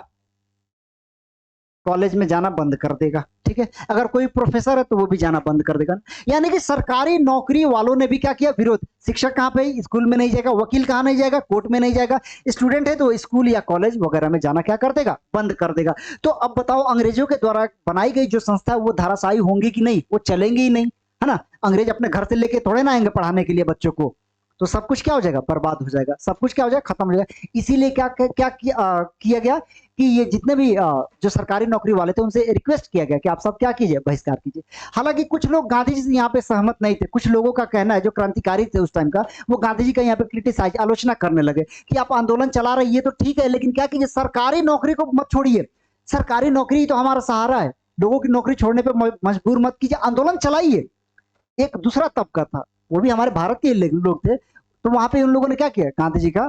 कॉलेज में जाना बंद कर देगा। ठीक है, अगर कोई प्रोफेसर है तो वो भी जाना बंद कर देगा। यानी कि सरकारी नौकरी वालों ने भी क्या किया, विरोध। शिक्षक कहां पे, स्कूल में नहीं जाएगा, वकील कहां नहीं जाएगा, कोर्ट में नहीं जाएगा, स्टूडेंट है तो स्कूल या कॉलेज वगैरह में जाना क्या कर देगा, बंद कर देगा। तो अब बताओ, अंग्रेजों के द्वारा बनाई गई जो संस्था है वो धाराशायी होंगी कि नहीं, वो चलेंगी ही नहीं, है ना। अंग्रेज अपने घर से लेके थोड़े ना आएंगे पढ़ाने के लिए बच्चों को, तो सब कुछ क्या हो जाएगा, बर्बाद हो जाएगा, सब कुछ क्या हो जाएगा, खत्म हो जाएगा। इसीलिए क्या क्या किया गया कि ये जितने भी जो सरकारी नौकरी वाले थे उनसे रिक्वेस्ट किया गया कि आप सब क्या कीजिए, बहिष्कार कीजिए। हालांकि कुछ लोग गांधी जी से यहाँ पे सहमत नहीं थे। कुछ लोगों का कहना है, जो क्रांतिकारी थे उस टाइम का, वो गांधी जी का यहाँ पे क्रिटिसाइज, आलोचना करने लगे कि आप आंदोलन चला रहे, ये तो ठीक है, लेकिन क्या कीजिए, सरकारी नौकरी को मत छोड़िए, सरकारी नौकरी तो हमारा सहारा है, लोगों की नौकरी छोड़ने पर मजबूर मत कीजिए, आंदोलन चलाइए। एक दूसरा तबका था, वो भी हमारे भारत के लोग थे, तो वहां पे उन लोगों ने क्या किया, गांधी जी का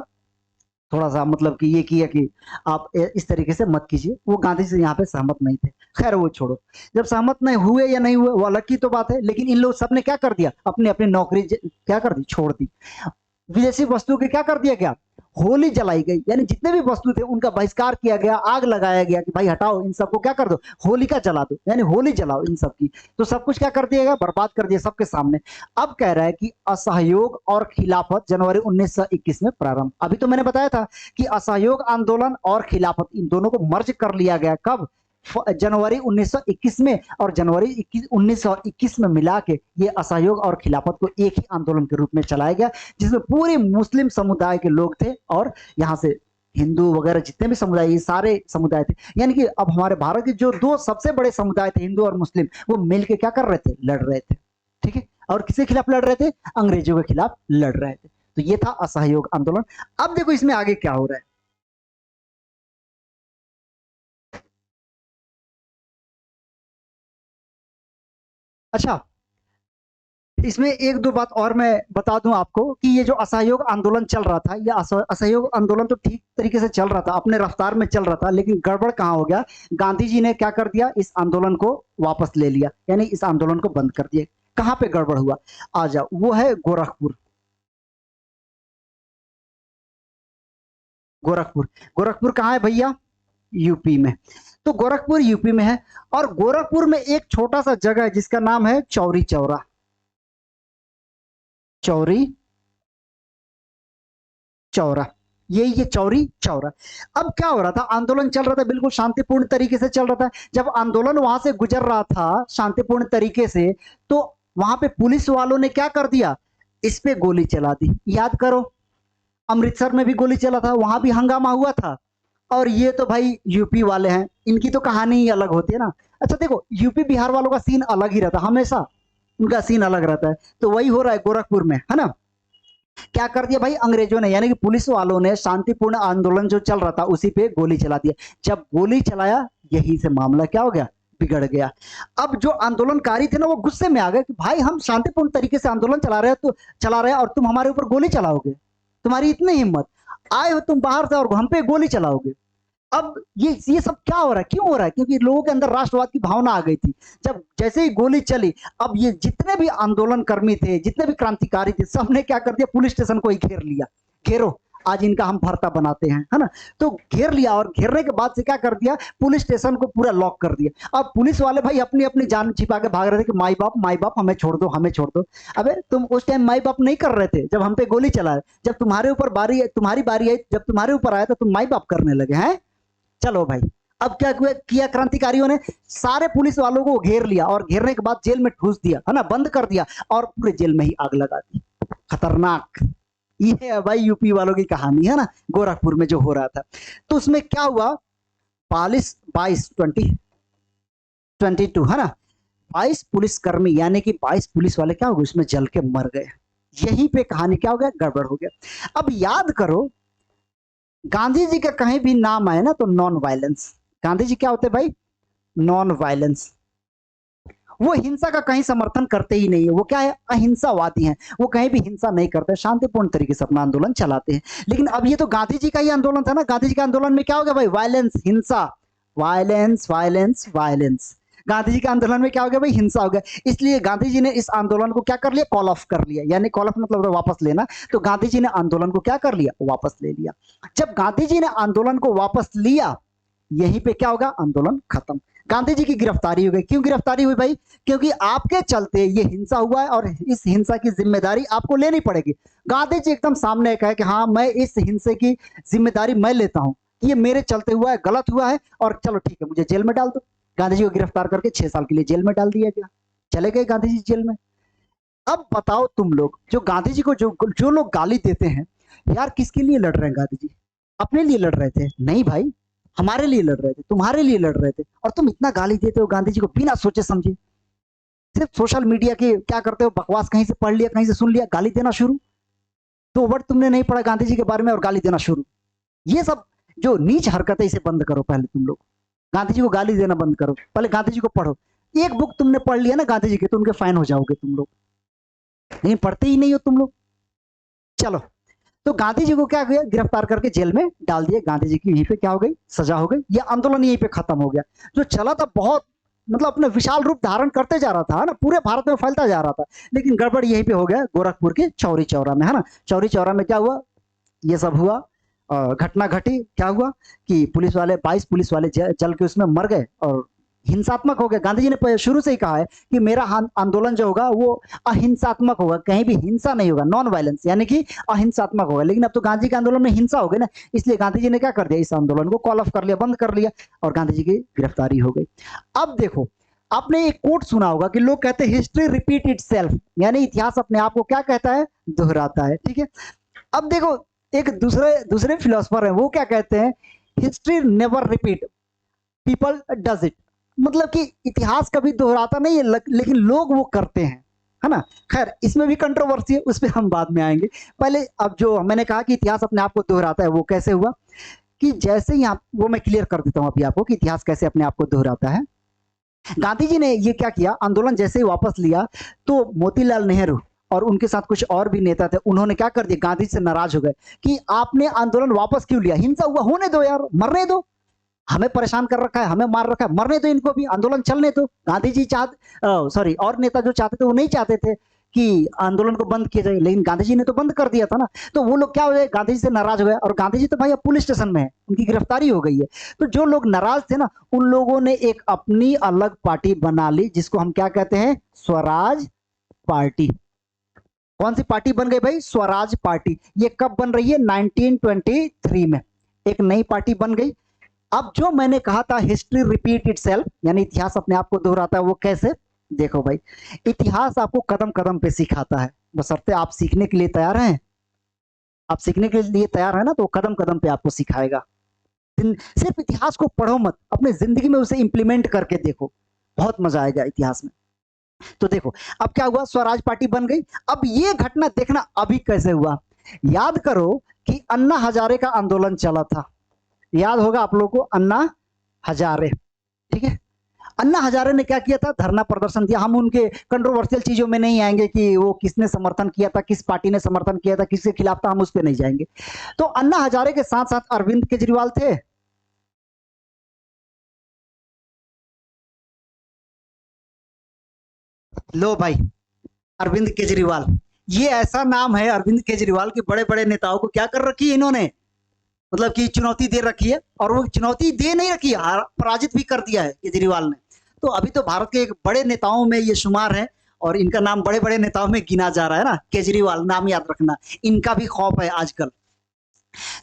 थोड़ा सा मतलब कि ये किया कि आप इस तरीके से मत कीजिए। वो गांधी जी यहाँ पे सहमत नहीं थे। खैर वो छोड़ो, जब सहमत नहीं हुए या नहीं हुए वो अलग की तो बात है, लेकिन इन लोग सबने क्या कर दिया, अपनी अपनी नौकरी क्या कर दी, छोड़ दी। विदेशी वस्तु की क्या कर दिया गया, होली जलाई गई, यानी जितने भी वस्तु थे उनका बहिष्कार किया गया, आग लगाया गया कि भाई हटाओ, इन सबको क्या कर दो, होलिका जला दो, यानी होली जलाओ इन सब की। तो सब कुछ क्या कर दिया गया, बर्बाद कर दिया सबके सामने। अब कह रहा है कि असहयोग और खिलाफत जनवरी 1921 में प्रारंभ। अभी तो मैंने बताया था कि असहयोग आंदोलन और खिलाफत, इन दोनों को मर्ज कर लिया गया, कब, जनवरी 1921 में, और जनवरी 1921 में मिला के ये असहयोग और खिलाफत को एक ही आंदोलन के रूप में चलाया गया, जिसमें पूरे मुस्लिम समुदाय के लोग थे और यहाँ से हिंदू वगैरह जितने भी समुदाय, ये सारे समुदाय थे। यानी कि अब हमारे भारत के जो दो सबसे बड़े समुदाय थे, हिंदू और मुस्लिम, वो मिलके क्या कर रहे थे, लड़ रहे थे। ठीक है, और किसके खिलाफ लड़ रहे थे, अंग्रेजों के खिलाफ लड़ रहे थे। तो ये था असहयोग आंदोलन। अब देखो इसमें आगे क्या हो रहा है। अच्छा, इसमें एक दो बात और मैं बता दूं आपको कि ये जो असहयोग आंदोलन चल रहा था, ये असहयोग आंदोलन तो ठीक तरीके से चल रहा था, अपने रफ्तार में चल रहा था, लेकिन गड़बड़ कहाँ हो गया, गांधी जी ने क्या कर दिया, इस आंदोलन को वापस ले लिया, यानी इस आंदोलन को बंद कर दिया। कहां पे गड़बड़ हुआ, आ जाओ, वो है गोरखपुर। गोरखपुर, गोरखपुर कहाँ है भैया, यूपी में। तो गोरखपुर यूपी में है, और गोरखपुर में एक छोटा सा जगह है जिसका नाम है चौरी चौरा। चौरी चौरा, ये चौरी चौरा। अब क्या हो रहा था, आंदोलन चल रहा था, बिल्कुल शांतिपूर्ण तरीके से चल रहा था। जब आंदोलन वहां से गुजर रहा था शांतिपूर्ण तरीके से, तो वहां पे पुलिस वालों ने क्या कर दिया, इस पे गोली चला दी। याद करो, अमृतसर में भी गोली चला था, वहां भी हंगामा हुआ था। और ये तो भाई यूपी वाले हैं, इनकी तो कहानी ही अलग होती है ना। अच्छा देखो, यूपी बिहार वालों का सीन अलग ही रहता है हमेशा, उनका सीन अलग रहता है। तो वही हो रहा है गोरखपुर में, है ना। क्या कर दिया भाई अंग्रेजों ने, यानी कि पुलिस वालों ने शांतिपूर्ण आंदोलन जो चल रहा था उसी पे गोली चला दिया। जब गोली चलाया, यही से मामला क्या हो गया, बिगड़ गया। अब जो आंदोलनकारी थे ना, वो गुस्से में आ गए कि भाई हम शांतिपूर्ण तरीके से आंदोलन चला रहे हैं, तो चला रहे हैं, और तुम हमारे ऊपर गोली चलाओगे, तुम्हारी इतनी हिम्मत, आए हो तुम बाहर से और हम पे गोली चलाओगे। अब ये सब क्या हो रहा है, क्यों हो रहा है, क्योंकि लोगों के अंदर राष्ट्रवाद की भावना आ गई थी। जब जैसे ही गोली चली, अब ये जितने भी आंदोलन कर्मी थे, जितने भी क्रांतिकारी थे, सबने क्या कर दिया, पुलिस स्टेशन को ही घेर लिया। घेरो, आज इनका हम भर्ता बनाते हैं, है ना। तो घेर लिया, और घेरने के बाद से क्या कर दिया, पुलिस स्टेशन को पूरा लॉक कर दिया। अब पुलिस वाले भाई अपनी अपनी जान छिपा के भाग रहे थे कि माई बाप हमें छोड़ दो, हमें छोड़ दो। अबे तुम उस टाइम माई बाप नहीं कर रहे थे जब हम पे गोली चला, जब तुम्हारे ऊपर तुम्हारी बारी आई, जब तुम्हारे ऊपर आया तो तुम माई बाप करने लगे हैं। चलो भाई, अब क्या किया क्रांतिकारियों ने, सारे पुलिस वालों को घेर लिया, और घेरने के बाद जेल में ठूस दिया, है ना, बंद कर दिया, और पूरे जेल में ही आग लगा दी। खतरनाक, ये है भाई यूपी वालों की कहानी, है ना, गोरखपुर में जो हो रहा था। तो उसमें क्या हुआ, 22 है ना, 22 पुलिसकर्मी यानी कि 22 पुलिस वाले क्या हो गए, उसमें जल के मर गए। यहीं पे कहानी क्या हो गया, गड़बड़ हो गया। अब याद करो, गांधी जी का कहीं भी नाम आए ना तो नॉन वायलेंस, गांधी जी क्या होते भाई, नॉन वायलेंस। वो हिंसा का कहीं समर्थन करते ही नहीं है, वो क्या है, अहिंसावादी हैं। वो कहीं भी हिंसा नहीं करते, शांतिपूर्ण तरीके से अपना आंदोलन चलाते हैं। लेकिन अब ये तो गांधी जी का ही आंदोलन था ना, गांधी जी के आंदोलन में क्या हो गया भाई, वायलेंस, हिंसा, violence violence violence. Gandhi ji के आंदोलन में क्या हो गया भाई, हिंसा हो गया। इसलिए गांधी जी ने इस आंदोलन को क्या कर लिया, कॉल ऑफ कर लिया, यानी कॉल ऑफ मतलब वापस लेना। तो गांधी जी ने आंदोलन को क्या कर लिया, वापस ले लिया। जब गांधी जी ने आंदोलन को वापस लिया, यहीं पे क्या होगा, आंदोलन खत्म। गांधी जी की गिरफ्तारी हो गई। क्यों गिरफ्तारी हुई भाई, क्योंकि आपके चलते ये हिंसा हुआ है, और इस हिंसा की जिम्मेदारी आपको लेनी पड़ेगी। गांधी जी एकदम सामने कहा कि हाँ, मैं इस हिंसे की जिम्मेदारी मैं लेता हूं, ये मेरे चलते हुआ है, गलत हुआ है, और चलो ठीक है, मुझे जेल में डाल दो। गांधी जी को गिरफ्तार करके 6 साल के लिए जेल में डाल दिया गया। चले गए गांधी जी जेल में। अब बताओ तुम लोग, जो गांधी जी को जो लोग गाली देते हैं, यार किसके लिए लड़ रहे हैं गांधी जी, अपने लिए लड़ रहे थे? नहीं भाई, हमारे लिए लड़ रहे थे, तुम्हारे लिए लड़ रहे थे। और तुम इतना गाली देते हो गांधी जी को बिना सोचे समझे, सिर्फ सोशल मीडिया के क्या करते हो, बकवास कहीं से पढ़ लिया, कहीं से सुन लिया, गाली देना शुरू। 2 वर्ड तुमने नहीं पढ़ा गांधी जी के बारे में और गाली देना शुरू। ये सब जो नीच हरकत है, इसे बंद करो। पहले तुम लोग गांधी जी को गाली देना बंद करो, पहले गांधी जी को पढ़ो। एक बुक तुमने पढ़ लिया ना गांधी जी के, तो उनके फैन हो जाओगे तुम लोग, लेकिन पढ़ते ही नहीं हो तुम लोग। चलो, तो गांधी जी को क्या किया, गिरफ्तार करके जेल में डाल दिया। गांधी जी की यहीं पे क्या हो गई, सजा हो गई। ये आंदोलन यहीं पे खत्म हो गया। जो चला था बहुत, मतलब अपने विशाल रूप धारण करते जा रहा था ना, पूरे भारत में फैलता जा रहा था, लेकिन गड़बड़ यहीं पे हो गया, गोरखपुर के चौरी चौरा में, है ना। चौरी चौरा में क्या हुआ, ये सब हुआ, घटना घटी। क्या हुआ कि पुलिस वाले 22 पुलिस वाले जल के उसमें मर गए, और हिंसात्मक हो गया। गांधी जी ने शुरू से ही कहा है कि मेरा आंदोलन जो होगा वो अहिंसात्मक होगा, कहीं भी हिंसा नहीं होगा, नॉन वायलेंस, यानी कि अहिंसात्मक होगा। लेकिन अब तो गांधी के आंदोलन में हिंसा हो गई ना, इसलिए गांधी जी ने क्या कर दिया, इस आंदोलन को कॉल ऑफ कर लिया, बंद कर लिया, और गांधी जी की गिरफ्तारी हो गई। अब देखो, आपने एक कोट सुना होगा कि लोग कहते हैं हिस्ट्री रिपीट इटसेल्फ, यानी इतिहास अपने आप को क्या कहता है, दोहराता है। ठीक है, अब देखो, एक दूसरे फिलोसफर है, वो क्या कहते हैं, history never repeat, people does it. मतलब कि इतिहास कभी दोहराता नहीं है, लेकिन लोग वो करते हैं, है ना। खैर, इसमें भी कंट्रोवर्सी है, उस पर हम बाद में आएंगे। पहले अब जो मैंने कहा कि इतिहास अपने आप को दोहराता है, वो कैसे हुआ, कि जैसे ही वो मैं क्लियर कर देता हूं अभी आपको कि इतिहास कैसे अपने आप को दोहराता है। गांधी जी ने ये क्या किया, आंदोलन जैसे ही वापस लिया, तो मोतीलाल नेहरू और उनके साथ कुछ और भी नेता थे, उन्होंने क्या कर दिया, गांधी जी से नाराज हो गए कि आपने आंदोलन वापस क्यों लिया, हिंसा हुआ, होने दो यार, मरने दो, हमें परेशान कर रखा है, हमें मार रखा है, मरने तो इनको भी, आंदोलन चलने तो। गांधी जी सॉरी, और नेता जो चाहते थे वो नहीं चाहते थे कि आंदोलन को बंद किया जाए, लेकिन गांधी जी ने तो बंद कर दिया था ना। तो वो लोग क्या हुए, गांधी जी से नाराज हो गए, और गांधी जी तो भाई अब पुलिस स्टेशन में है, उनकी गिरफ्तारी हो गई है। तो जो लोग नाराज थे ना, उन लोगों ने एक अपनी अलग पार्टी बना ली, जिसको हम क्या कहते हैं, स्वराज पार्टी। कौन सी पार्टी बन गई भाई, स्वराज पार्टी। ये कब बन रही है, 1923 में एक नई पार्टी बन गई। अब जो मैंने कहा था हिस्ट्री रिपीट इटसेल्फ, यानी इतिहास अपने आप को दोहराता है, वो कैसे, देखो भाई, इतिहास आपको कदम कदम पे सिखाता है, बशर्ते आप सीखने के लिए तैयार हैं। आप सीखने के लिए तैयार है ना, तो कदम कदम पे आपको सिखाएगा। सिर्फ इतिहास को पढ़ो मत, अपने जिंदगी में उसे इंप्लीमेंट करके देखो, बहुत मजा आएगा इतिहास में। तो देखो अब क्या हुआ, स्वराज पार्टी बन गई। अब ये घटना देखना अभी कैसे हुआ, याद करो कि अन्ना हजारे का आंदोलन चला था, याद होगा आप लोगों को, अन्ना हजारे, ठीक है। अन्ना हजारे ने क्या किया था, धरना प्रदर्शन दिया। हम उनके कंट्रोवर्शियल चीजों में नहीं आएंगे कि वो किसने समर्थन किया था, किस पार्टी ने समर्थन किया था, किसके खिलाफ था, हम उस पर नहीं जाएंगे। तो अन्ना हजारे के साथ साथ अरविंद केजरीवाल थे। लो भाई, अरविंद केजरीवाल, ये ऐसा नाम है अरविंद केजरीवाल की, बड़े बड़े नेताओं को क्या कर रखी है इन्होंने, मतलब कि चुनौती दे रखी है, और वो चुनौती दे नहीं रखी है, पराजित भी कर दिया है केजरीवाल ने। तो अभी तो भारत के एक बड़े नेताओं में ये शुमार है, और इनका नाम बड़े बड़े नेताओं में गिना जा रहा है ना, केजरीवाल नाम याद रखना, इनका भी खौफ है आजकल।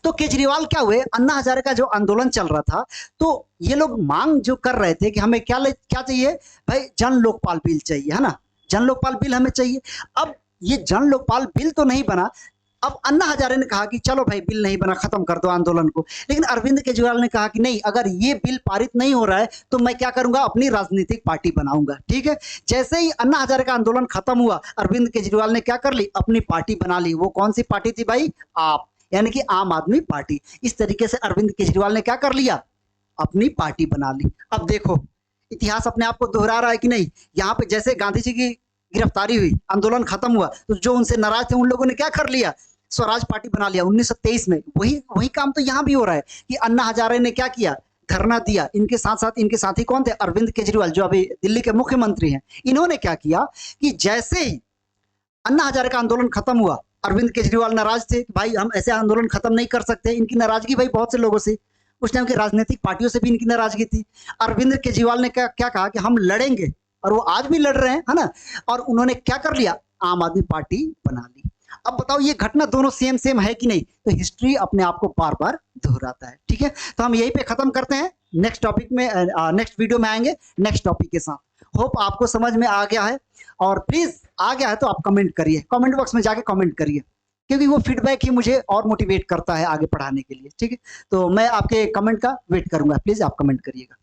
तो केजरीवाल क्या हुए, अन्ना हजारे का जो आंदोलन चल रहा था, तो ये लोग मांग जो कर रहे थे कि हमें क्या चाहिए भाई, जन लोकपाल बिल चाहिए, है ना, जन लोकपाल बिल हमें चाहिए। अब ये जन लोकपाल बिल तो नहीं बना। अब अन्ना हजारे ने कहा कि चलो भाई बिल नहीं बना, खत्म कर दो आंदोलन को। लेकिन अरविंद केजरीवाल ने कहा कि नहीं, अगर ये बिल पारित नहीं हो रहा है तो मैं क्या करूंगा, अपनी राजनीतिक पार्टी बनाऊंगा, ठीक है। जैसे ही अन्ना हजारे का आंदोलन खत्म हुआ, अरविंद केजरीवाल ने क्या कर ली, अपनी पार्टी बना ली। वो कौन सी पार्टी थी भाई, आप, यानी कि आम आदमी पार्टी। इस तरीके से अरविंद केजरीवाल ने क्या कर लिया, अपनी पार्टी बना ली। अब देखो इतिहास अपने आप को दोहरा रहा है कि नहीं। यहाँ पे जैसे गांधी जी की गिरफ्तारी हुई, आंदोलन खत्म हुआ, तो जो उनसे नाराज थे उन लोगों ने क्या कर लिया, स्वराज पार्टी बना लिया 1923 में। वही वही काम तो यहाँ भी हो रहा है कि अन्ना हजारे ने क्या किया, धरना दिया। इनके साथ साथ इनके साथी कौन थे, अरविंद केजरीवाल जो अभी दिल्ली के मुख्यमंत्री हैं। इन्होंने क्या किया कि जैसे ही अन्ना हजारे का आंदोलन खत्म हुआ, अरविंद केजरीवाल नाराज थे कि भाई हम ऐसे आंदोलन खत्म नहीं कर सकते। इनकी नाराजगी भाई बहुत से लोगों से, उस टाइम की राजनीतिक पार्टियों से भी इनकी नाराजगी थी। अरविंद केजरीवाल ने क्या क्या कहा कि हम लड़ेंगे, और वो आज भी लड़ रहे हैं, है ना। और उन्होंने क्या कर लिया, आम आदमी पार्टी बना ली। अब बताओ ये घटना दोनों सेम सेम है कि नहीं। तो हिस्ट्री अपने आप को बार बार दोहराता है, ठीक है। तो हम यहीं पे खत्म करते हैं, नेक्स्ट टॉपिक में, नेक्स्ट वीडियो में आएंगे नेक्स्ट टॉपिक के साथ। होप आपको समझ में आ गया है, और प्लीज आ गया है तो आप कमेंट करिए, कमेंट बॉक्स में जाके कमेंट करिए, क्योंकि वो फीडबैक ही मुझे और मोटिवेट करता है आगे पढ़ाने के लिए, ठीक है। तो मैं आपके कमेंट का वेट करूंगा, प्लीज आप कमेंट करिएगा।